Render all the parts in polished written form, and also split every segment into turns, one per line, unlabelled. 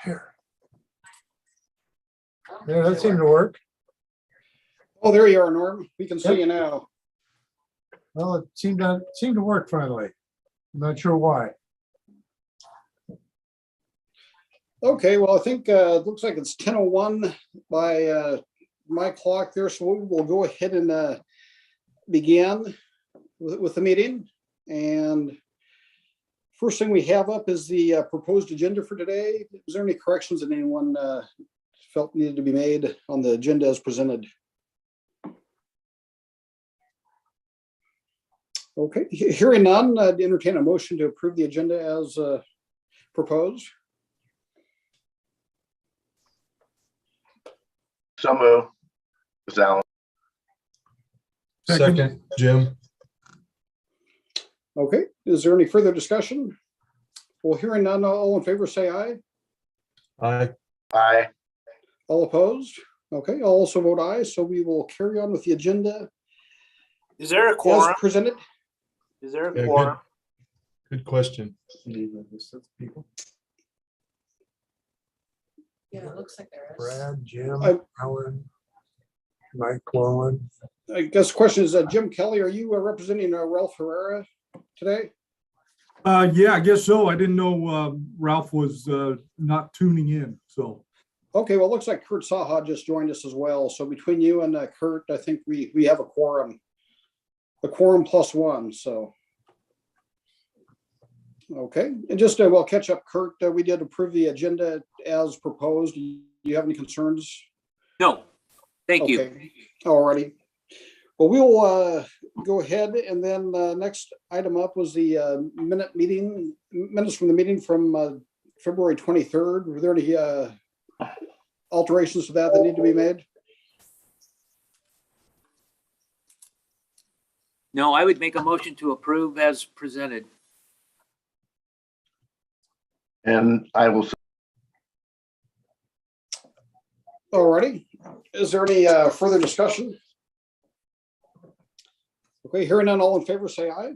Here. Yeah, that seemed to work.
Oh, there you are, Norm. We can see you now.
Well, it seemed to work finally. I'm not sure why.
Okay, well, I think it looks like it's 10:01 by my clock there, so we'll go ahead and begin with the meeting. And first thing we have up is the proposed agenda for today. Is there any corrections that anyone felt needed to be made on the agenda as presented? Okay, hearing none, I'd entertain a motion to approve the agenda as proposed.
So move. This is Alan.
Second, Jim.
Okay, is there any further discussion? Well, hearing none, all in favor say aye.
Aye.
Aye.
All opposed? Okay, I'll also vote aye, so we will carry on with the agenda
Is there a
as
quorum?
presented.
Is there
Yeah,
a quorum?
Good question.
Yeah, it looks like there is.
Brad, Jim,
I-
Alan, Mike Wallen.
I guess the question is, Jim Kelly, are you representing Ralph Herrera today?
Yeah, I guess so. I didn't know Ralph was not tuning in, so.
Okay, well, it looks like Kurt Saha just joined us as well. So between you and Kurt, I think we have a quorum plus one, so. Okay, and just we'll catch up, Kurt. We did approve the agenda as proposed. Do you have any concerns?
No, thank you.
Okay, alrighty. Well, we will go ahead, and then next item up was the minutes from the meeting from February 23rd. Were there any alterations to that need to be made?
No, I would make a motion to approve as presented.
And I will.
Alrighty. Is there any further discussion? Okay, hearing none, all in favor, say aye.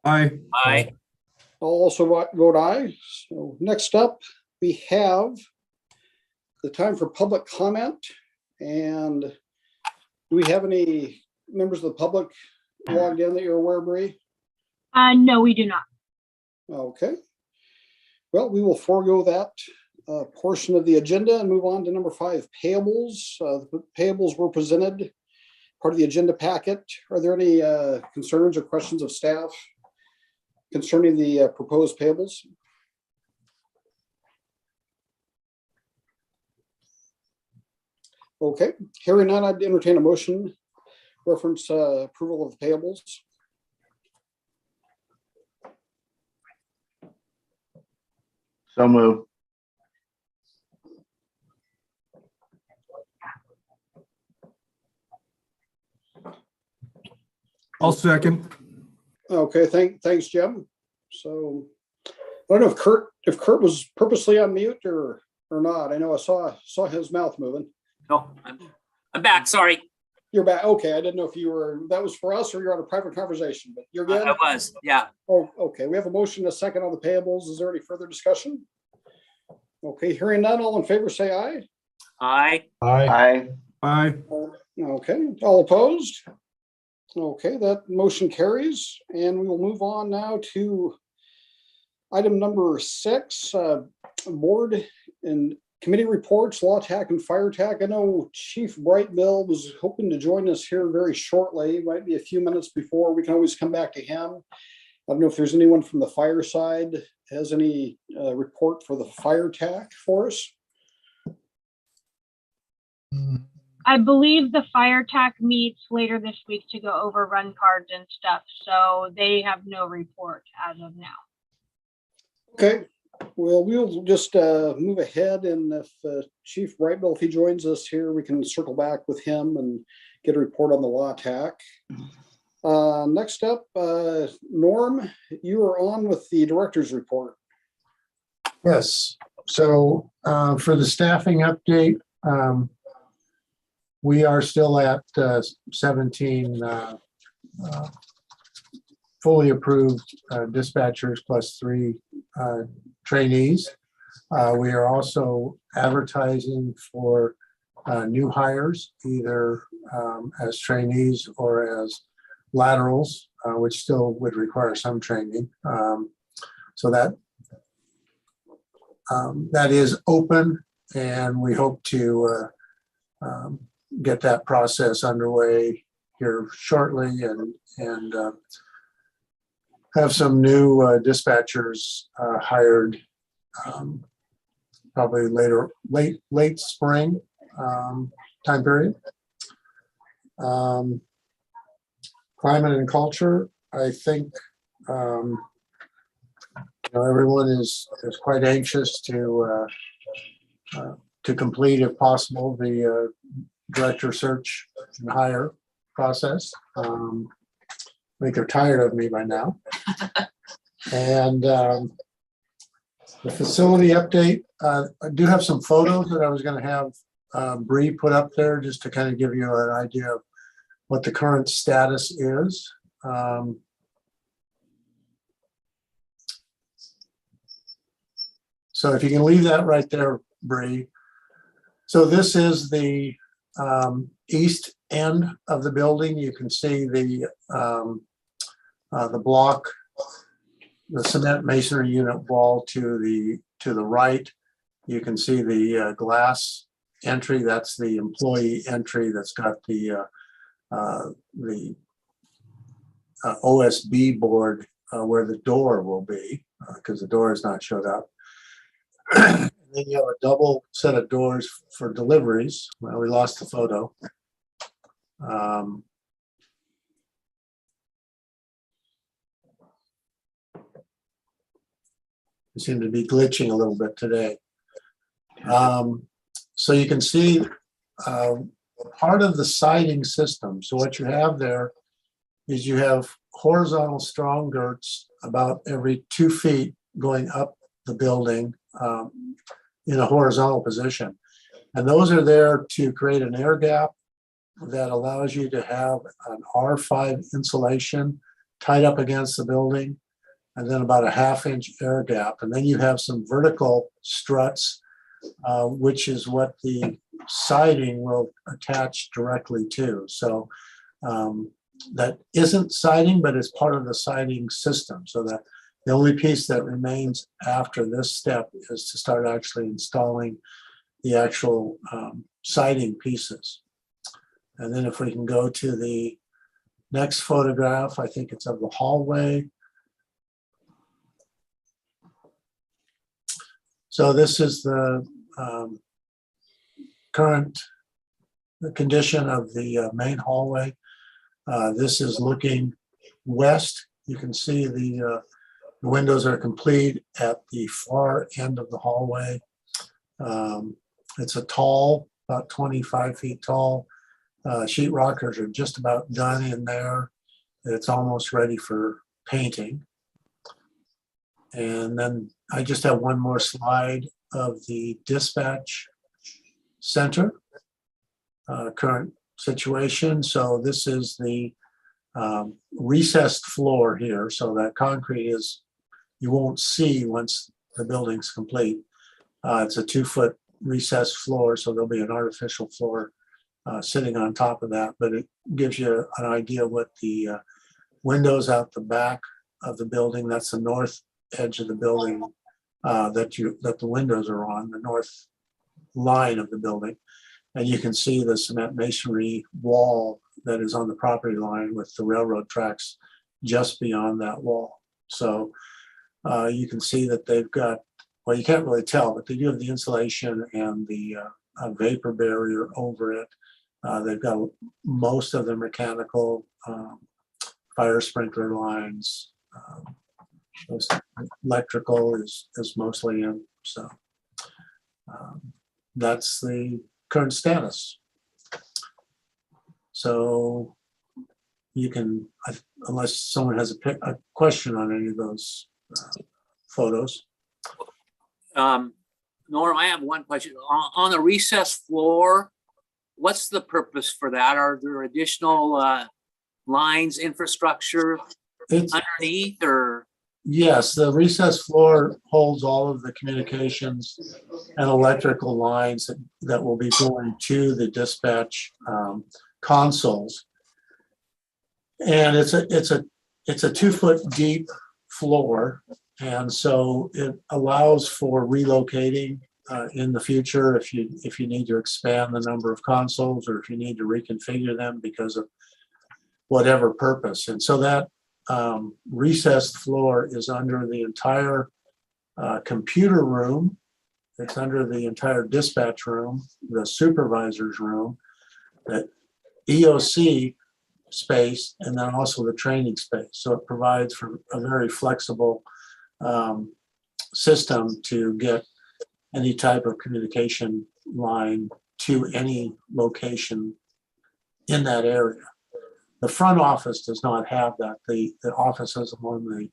Aye.
Aye.
I'll also vote aye. So next up, we have the time for public comment. And do we have any members of the public logged in that you're aware, Bree?
No, we do not.
Okay. Well, we will forego that portion of the agenda and move on to number 5, payables. The payables were presented, part of the agenda packet. Are there any concerns or questions of staff concerning the proposed payables? Okay, hearing none, I'd entertain a motion reference approval of the payables.
So move.
I'll second.
Okay, thanks, Jim. So I don't know if Kurt was purposely on mute or not. I know I saw his mouth moving.
No, I'm back. Sorry.
You're back. Okay, I didn't know if you were, that was for us or you're on a private conversation, but you're good.
I was, yeah.
Oh, okay. We have a motion, a second on the payables. Is there any further discussion? Okay, hearing none, all in favor, say aye.
Aye.
Aye.
Aye.
Aye.
Okay, all opposed? Okay, that motion carries, and we will move on now to item number 6, board and committee reports, law tac and fire tac. I know Chief Brightbill was hoping to join us here very shortly. Might be a few minutes before. We can always come back to him. I don't know if there's anyone from the fire side has any report for the fire tac for us.
I believe the fire TAC meets later this week to go over run cards and stuff, so they have no report as of now.
Okay, well, we'll just move ahead, and if Chief Brightbill, if he joins us here, we can circle back with him and get a report on the law attack. Next up, Norm, you are on with the director's report.
Yes, so for the staffing update, we are still at 17 fully approved dispatchers plus 3 trainees. We are also advertising for new hires, either as trainees or as laterals, which still would require some training. So that is open, and we hope to get that process underway here shortly and have some new dispatchers hired probably late spring time period. Climate and culture, I think everyone is quite anxious to complete, if possible, the director search and hire process. I think they're tired of me by now. And the facility update, I do have some photos that I was going to have Bree put up there just to kind of give you an idea of what the current status is. So if you can leave that right there, Bree. So this is the east end of the building. You can see the block, the cement masonry unit wall to the right. You can see the glass entry. That's the employee entry. That's got the OSB board where the door will be, because the door is not showed up. And then you have a double set of doors for deliveries. Well, we lost the photo. We seem to be glitching a little bit today. So you can see part of the siding system. So what you have there is you have horizontal strong girts about every 2 feet going up the building in a horizontal position. And those are there to create an air gap that allows you to have an R5 insulation tied up against the building, and then about a 1/2 inch air gap. And then you have some vertical struts, which is what the siding will attach directly to. So that isn't siding, but it's part of the siding system. So that the only piece that remains after this step is to start actually installing the actual siding pieces. And then if we can go to the next photograph, I think it's of the hallway. So this is the current condition of the main hallway. This is looking west. You can see the windows are complete at the far end of the hallway. It's a tall, about 25 feet tall. Sheet rockers are just about done in there. It's almost ready for painting. And then I just have one more slide of the dispatch center current situation. So this is the recessed floor here. So that concrete is, you won't see once the building's complete. It's a 2-foot recessed floor, so there'll be an artificial floor sitting on top of that, but it gives you an idea what the windows out the back of the building, that's the north edge of the building that the windows are on, the north line of the building. And you can see the cement masonry wall that is on the property line with the railroad tracks just beyond that wall. So you can see that they've got, well, you can't really tell, but they do have the insulation and the a vapor barrier over it. They've got most of the mechanical fire sprinkler lines. Most electrical is mostly in, so that's the current status. So you can, unless someone has a question on any of those photos.
Norm, I have one question. On the recessed floor, what's the purpose for that? Are there additional lines, infrastructure
It's,
underneath, or?
yes, the recessed floor holds all of the communications and electrical lines that will be going to the dispatch consoles. And it's a 2-foot deep floor. And so it allows for relocating in the future if you need to expand the number of consoles or if you need to reconfigure them because of whatever purpose. And so that recessed floor is under the entire computer room. It's under the entire dispatch room, the supervisor's room, the EOC space, and then also the training space. So it provides for a very flexible system to get any type of communication line to any location in that area. The front office does not have that. The offices on the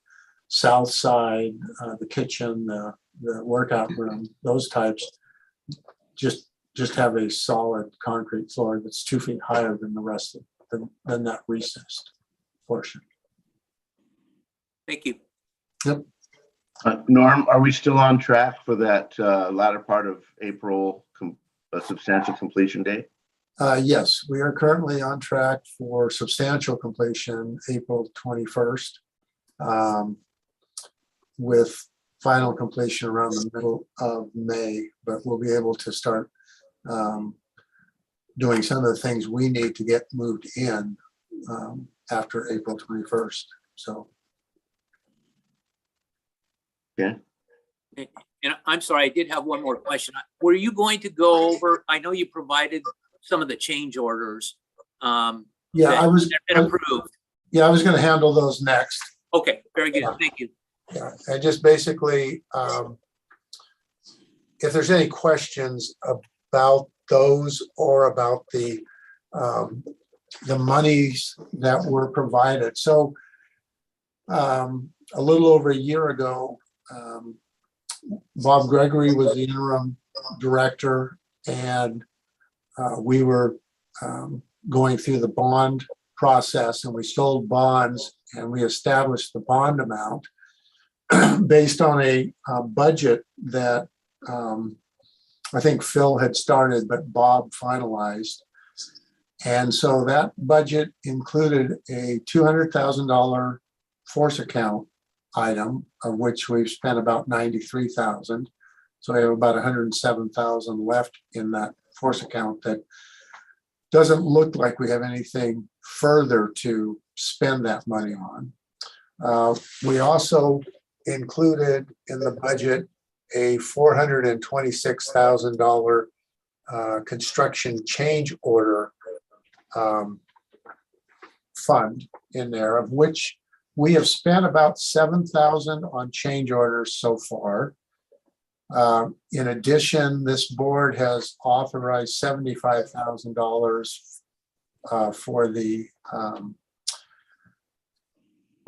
south side, the kitchen, the workout room, those types just have a solid concrete floor that's 2 feet higher than the rest of than that recessed portion.
Thank you.
Yep.
Norm, are we still on track for that latter part of April, a substantial completion date?
Yes, we are currently on track for substantial completion April 21st, with final completion around the middle of May, but we'll be able to start doing some of the things we need to get moved in after April 21st. So.
Okay.
And I'm sorry, I did have one more question. Were you going to go over, I know you provided some of the change orders.
Yeah,
that
I was.
have been approved.
Yeah, I was going to handle those next.
Okay, very good.
Yeah.
Thank you.
Yeah, and just basically, if there's any questions about those or about the monies that were provided. So a little over a year ago, Bob Gregory was the interim director, and we were going through the bond process, and we sold bonds, and we established the bond amount based on a budget that I think Phil had started, but Bob finalized. And so that budget included a $200,000 force account item, of which we've spent about $93,000. So we have about $107,000 left in that force account that doesn't look like we have anything further to spend that money on. We also included in the budget a $426,000 construction change order fund in there, of which we have spent about $7,000 on change orders so far. In addition, this board has authorized $75,000 for the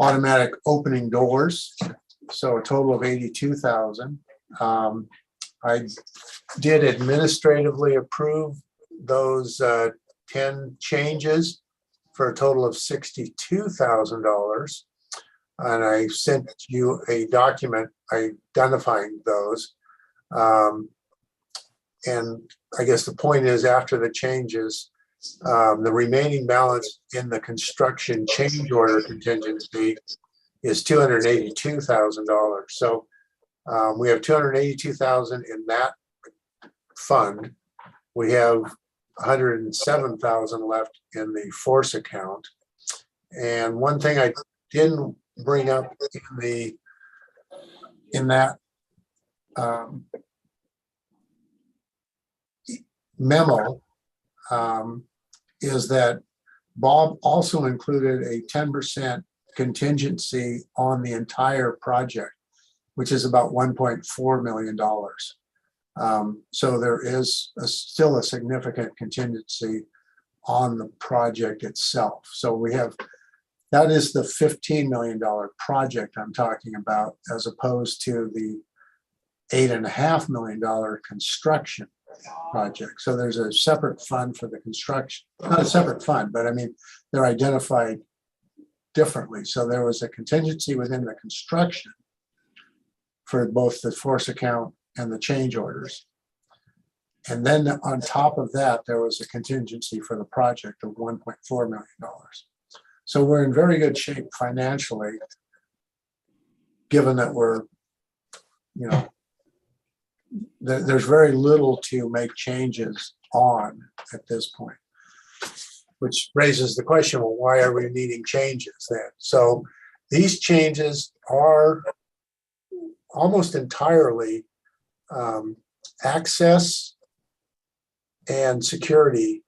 automatic opening doors. So a total of $82,000. I did administratively approve those 10 changes for a total of $62,000. And I sent you a document identifying those. And I guess the point is, after the changes, the remaining balance in the construction change order contingency is $282,000. So we have $282,000 in that fund. We have $107,000 left in the force account. And one thing I didn't bring up memo is that Bob also included a 10% contingency on the entire project, which is about $1.4 million. So there is still a significant contingency on the project itself. So we have, that is the $15 million project I'm talking about, as opposed to the $8.5 million construction project. So there's a separate fund for the construction, not a separate fund, but I mean, they're identified differently. So there was a contingency within the construction for both the force account and the change orders. And then on top of that, there was a contingency for the project of $1.4 million. So we're in very good shape financially, given that we're, you know, there's very little to make changes on at this point, which raises the question, well, why are we needing changes then? So these changes are almost entirely access and security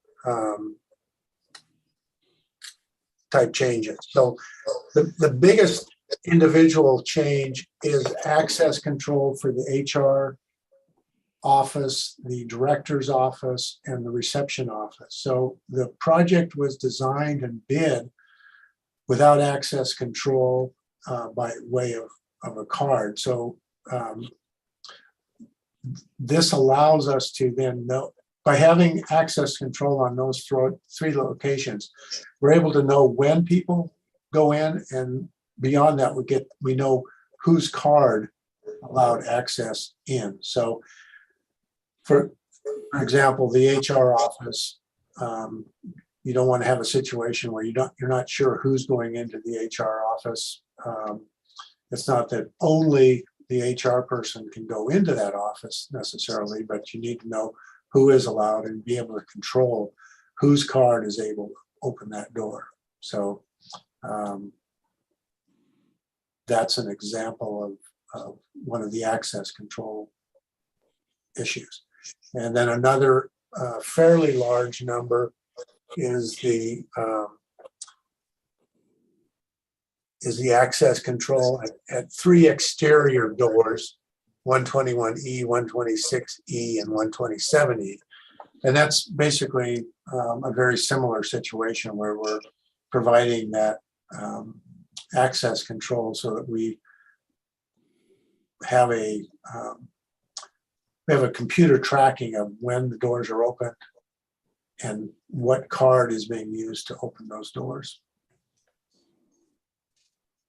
type changes. So the biggest individual change is access control for the HR office, the director's office, and the reception office. So the project was designed and bid without access control by way of a card. So this allows us to then know, by having access control on those three locations, we're able to know when people go in, and beyond that, we know whose card allowed access in. So for example, the HR office, you don't want to have a situation where you're not sure who's going into the HR office. It's not that only the HR person can go into that office necessarily, but you need to know who is allowed and be able to control whose card is able to open that door. So that's an example of one of the access control issues. And then another fairly large number is the access control at three exterior doors, 121E, 126E, and 127E. And that's basically a very similar situation where we're providing that access control so that we have a computer tracking of when the doors are open and what card is being used to open those doors.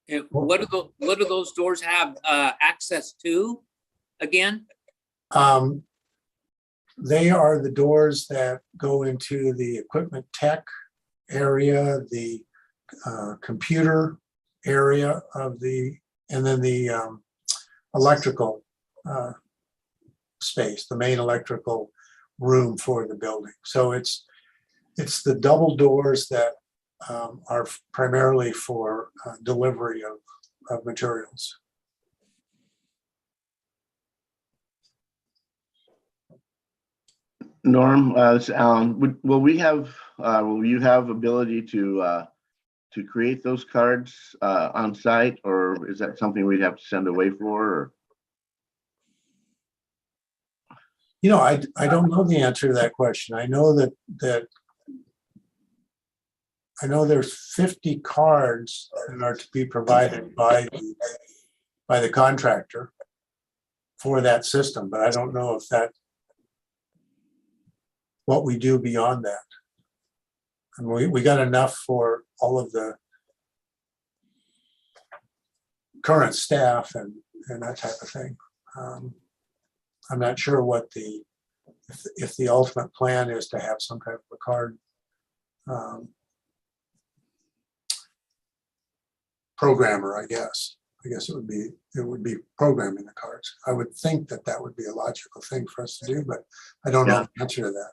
And what do those doors have access to again?
They are the doors that go into the equipment tech area, the computer area of and then the electrical space, the main electrical room for the building. So it's the double doors that are primarily for delivery of materials.
Norm, this is Alan. Will you have ability to create those cards on site, or is that something we'd have to send away for? Or?
You know, I don't know the answer to that question. I know that I know there's 50 cards that are to be provided by the contractor for that system, but I don't know if what we do beyond that. And we got enough for all of the current staff and that type of thing. I'm not sure what if the ultimate plan is to have some type of a card programmer, I guess it would be programming the cards. I would think that would be a logical thing for us to do, but I don't know the answer to that.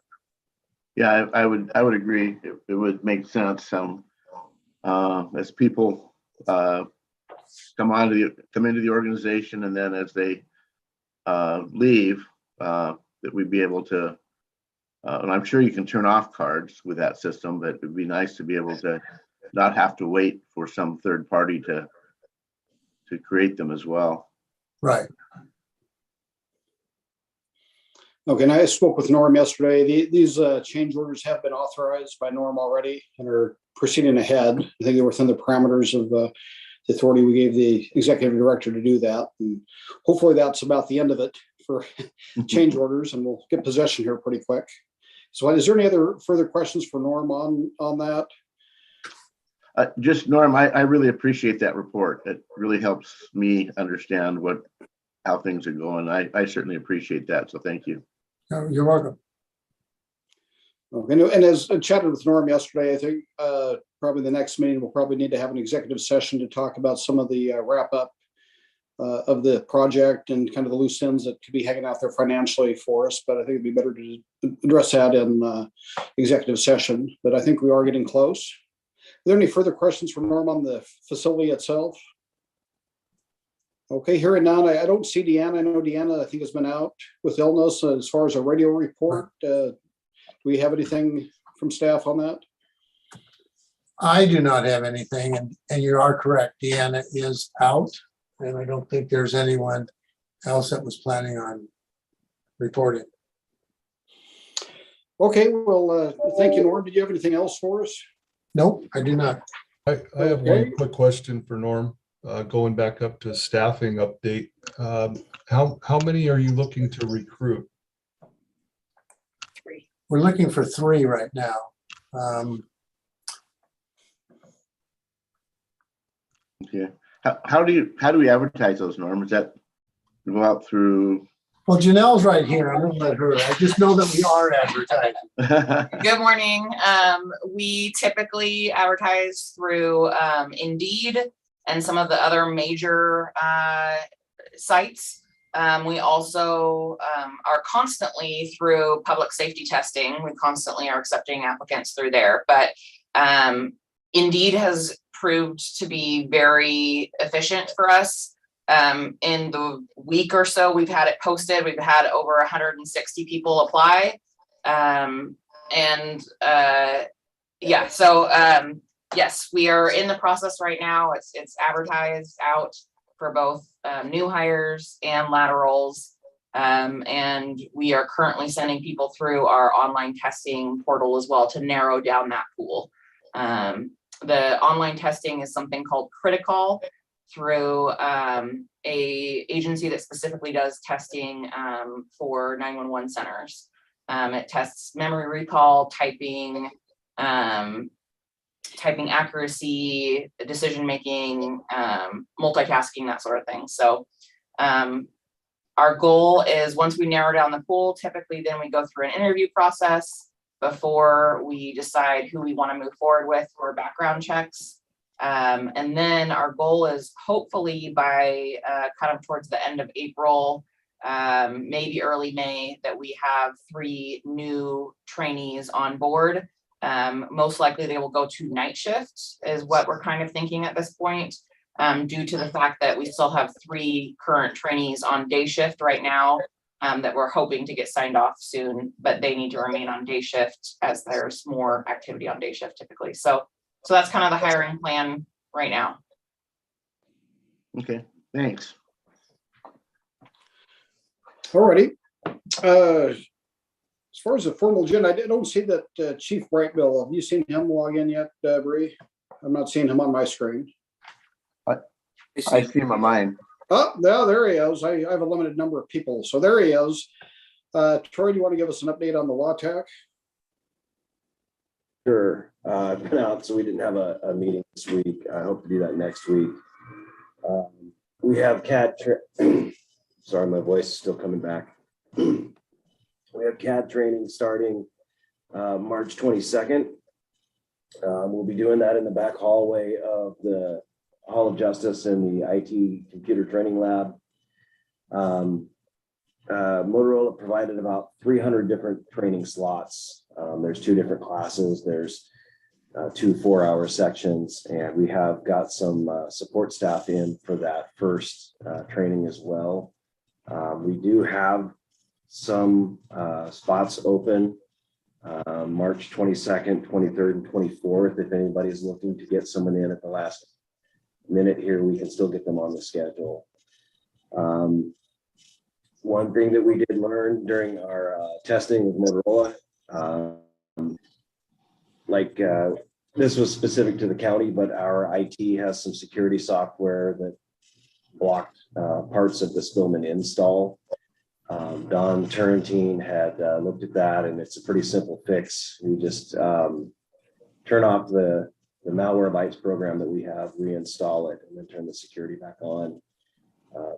Yeah, I would agree. It would make sense. As people come into the organization, and then as they leave, that we'd be able to And I'm sure you can turn off cards with that system, but it'd be nice to be able to not have to wait for some third party to create them as well.
Right.
Okay, and I spoke with Norm yesterday. These change orders have been authorized by Norm already and are proceeding ahead. I think they're within the parameters of the authority we gave the executive director to do that. And hopefully that's about the end of it for change orders, and we'll get possession here pretty quick. So is there any other further questions for Norm on that?
Just Norm, I really appreciate that report. It really helps me understand how things are going. I certainly appreciate that. So thank you.
You're welcome.
Okay, and as I chatted with Norm yesterday, I think probably the next meeting, we'll probably need to have an executive session to talk about some of the wrap up of the project and kind of the loose ends that could be hanging out there financially for us. But I think it'd be better to address that in executive session. But I think we are getting close. Are there any further questions from Norm on the facility itself? Okay, here and now, I don't see Deanna. I know Deanna, I think, has been out with illness as far as a radio report. Do we have anything from staff on that?
I do not have anything, and you are correct. Deanna is out, and I don't think there's anyone else that was planning on reporting.
Okay, well, thank you, Norm. Did you have anything else for us?
Nope, I do not.
I have one quick question for Norm, going back up to staffing update. How many are you looking to recruit?
We're looking for 3 right now.
Okay. How do we advertise those, Norm? Is that go out through?
Well, Janelle's right here. I'm gonna let her. I just know that we are advertising.
Good morning. We typically advertise through Indeed and some of the other major sites. We also are constantly through public safety testing. We constantly are accepting applicants through there, but Indeed has proved to be very efficient for us. In the week or so we've had it posted, we've had over 160 people apply. Yes, we are in the process right now. It's advertised out for both new hires and laterals. And we are currently sending people through our online testing portal as well to narrow down that pool. The online testing is something called Critical through a agency that specifically does testing for 911 centers. It tests memory recall, typing accuracy, decision making, multitasking, that sort of thing. So our goal is, once we narrow down the pool, typically then we go through an interview process before we decide who we want to move forward with for background checks. And then our goal is hopefully by kind of towards the end of April, maybe early May, that we have 3 new trainees on board. Most likely they will go to night shift is what we're kind of thinking at this point, due to the fact that we still have 3 current trainees on day shift right now, that we're hoping to get signed off soon, but they need to remain on day shift as there's more activity on day shift typically. So that's kind of the hiring plan right now.
Okay, thanks.
Alrighty. As far as the formal agenda, I don't see that Chief Brightbill. Have you seen him log in yet, Bree? I'm not seeing him on my screen.
I see him on mine.
Oh, yeah, there he is. I have a limited number of people. So there he is. Troy, do you want to give us an update on the LawTech?
Sure. I've been out, so we didn't have a meeting this week. I hope to do that next week. We have CAD, sorry, my voice is still coming back. We have CAD training starting March 22nd. We'll be doing that in the back hallway of the Hall of Justice in the IT Computer Training Lab. Motorola provided about 300 different training slots. There's 2 different classes. There's 2 4-hour sections, and we have got some support staff in for that first training as well. We do have some spots open March 22nd, 23rd, and 24th. If anybody's looking to get someone in at the last minute here, we can still get them on the schedule. One thing that we did learn during our testing with Motorola, this was specific to the county, but our IT has some security software that blocked parts of the Spillman install. Don Turrentine had looked at that, and it's a pretty simple fix. We just turn off the Malwarebytes program that we have, reinstall it, and then turn the security back on.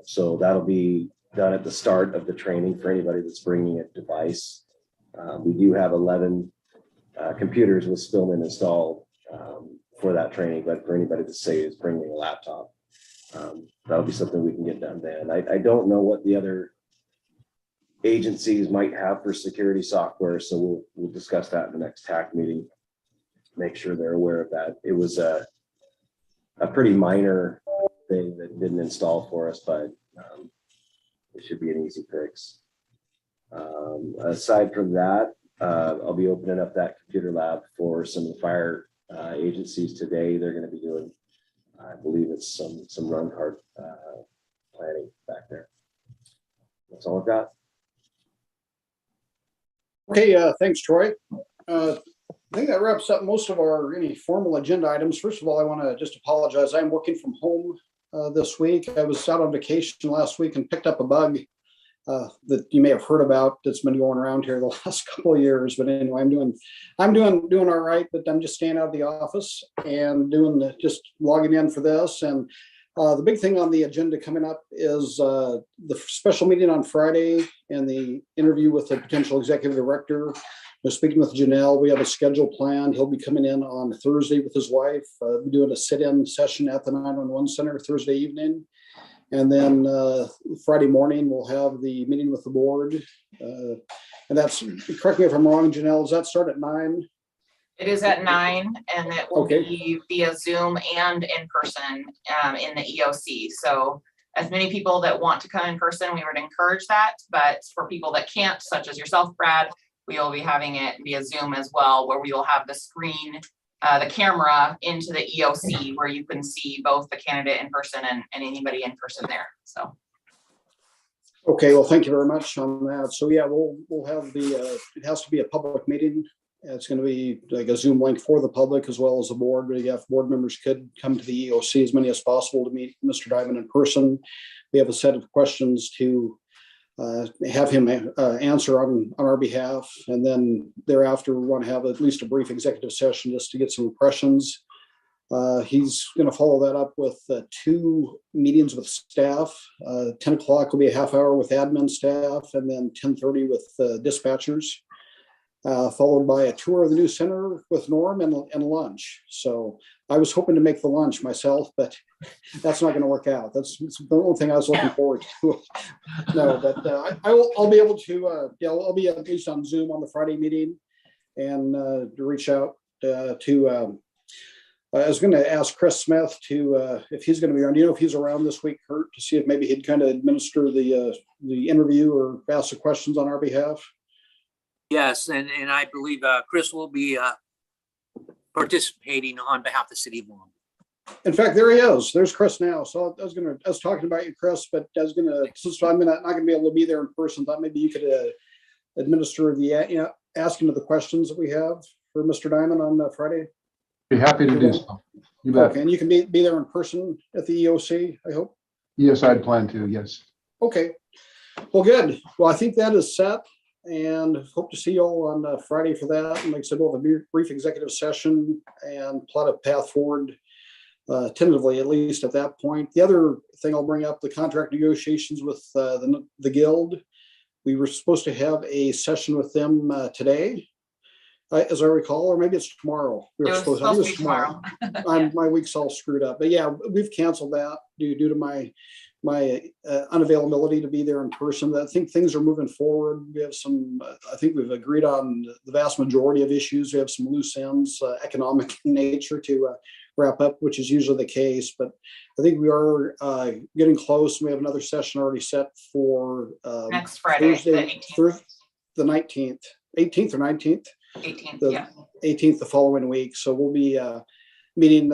So that'll be done at the start of the training for anybody that's bringing a device. We do have 11 computers with Spillman installed for that training, but for anybody that say is bringing a laptop, that'll be something we can get done then. I don't know what the other agencies might have for security software, so we'll discuss that in the next TAC meeting. Make sure they're aware of that. It was a pretty minor thing that didn't install for us, but it should be an easy fix. Aside from that, I'll be opening up that computer lab for some of the fire agencies today. They're going to be doing, I believe it's some run card planning back there. That's all I've got.
Okay, thanks, Troy. I think that wraps up most of any formal agenda items. First of all, I want to just apologize. I'm working from home this week. I was out on vacation last week and picked up a bug that you may have heard about that's been going around here the last couple of years. But anyway, I'm doing all right, but I'm just staying out of the office and just logging in for this. And the big thing on the agenda coming up is the special meeting on Friday and the interview with the potential executive director. Speaking with Janelle, we have a schedule planned. He'll be coming in on Thursday with his wife, doing a sit-in session at the 911 Center Thursday evening. And then Friday morning, we'll have the meeting with the board. And that's, correct me if I'm wrong, Janelle, does that start at 9?
It is at 9, and it will
Okay.
be via Zoom and in person in the EOC. So as many people that want to come in person, we would encourage that. But for people that can't, such as yourself, Brad, we will be having it via Zoom as well, where we will have the screen, the camera into the EOC, where you can see both the candidate in person and anybody in person there. So.
Okay, well, thank you very much on that. So yeah, we'll have it has to be a public meeting. It's going to be like a Zoom link for the public as well as the board. We have board members could come to the EOC, as many as possible, to meet Mr. Diamond in person. We have a set of questions to have him answer on our behalf. And then thereafter, we want to have at least a brief executive session just to get some impressions. He's going to follow that up with 2 meetings with staff. 10 o'clock will be a half hour with admin staff, and then 10:30 with dispatchers, followed by a tour of the new center with Norm and lunch. So I was hoping to make the lunch myself, but that's not going to work out. That's the only thing I was looking forward to. No, but I'll be able to, I'll be at least on Zoom on the Friday meeting and to reach out to, I was going to ask Chris Smith to, if he's going to be around, if he's around this week, Kurt, to see if maybe he'd kind of administer the interview or ask the questions on our behalf.
Yes, and I believe Chris will be participating on behalf of the city of Long.
In fact, there he is. There's Chris now. So I was talking about you, Chris, but since I'm not going to be able to be there in person, thought maybe you could administer the asking of the questions that we have for Mr. Diamond on Friday.
Be happy to do so. You bet.
Okay, and you can be there in person at the EOC, I hope.
Yes, I'd plan to. Yes.
Okay. Well, good. Well, I think that is set, and hope to see you all on Friday for that. And like I said, we'll have a brief executive session and plot a path forward, tentatively, at least at that point. The other thing I'll bring up, the contract negotiations with the Guild. We were supposed to have a session with them today, as I recall, or maybe it's tomorrow.
It was supposed to be tomorrow.
My week's all screwed up, but yeah, we've canceled that due to my unavailability to be there in person. I think things are moving forward. We have I think we've agreed on the vast majority of issues. We have some loose ends, economic in nature to wrap up, which is usually the case, but I think we are getting close. We have another session already set for
next Friday,
Thursday, the 19th, 18th or 19th.
18th,
The-
yeah.
18th the following week. So we'll be meeting,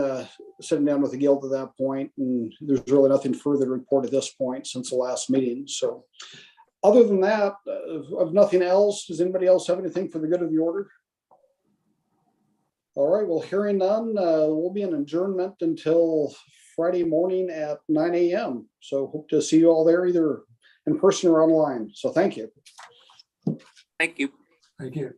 sitting down with the guild at that point, and there's really nothing further to report at this point since the last meeting. So other than that, of nothing else, does anybody else have anything for the good of the order? All right, well, hearing none, we'll be in adjournment until Friday morning at 9 a.m. So hope to see you all there either in person or online. So thank you.
Thank you.
Thank you.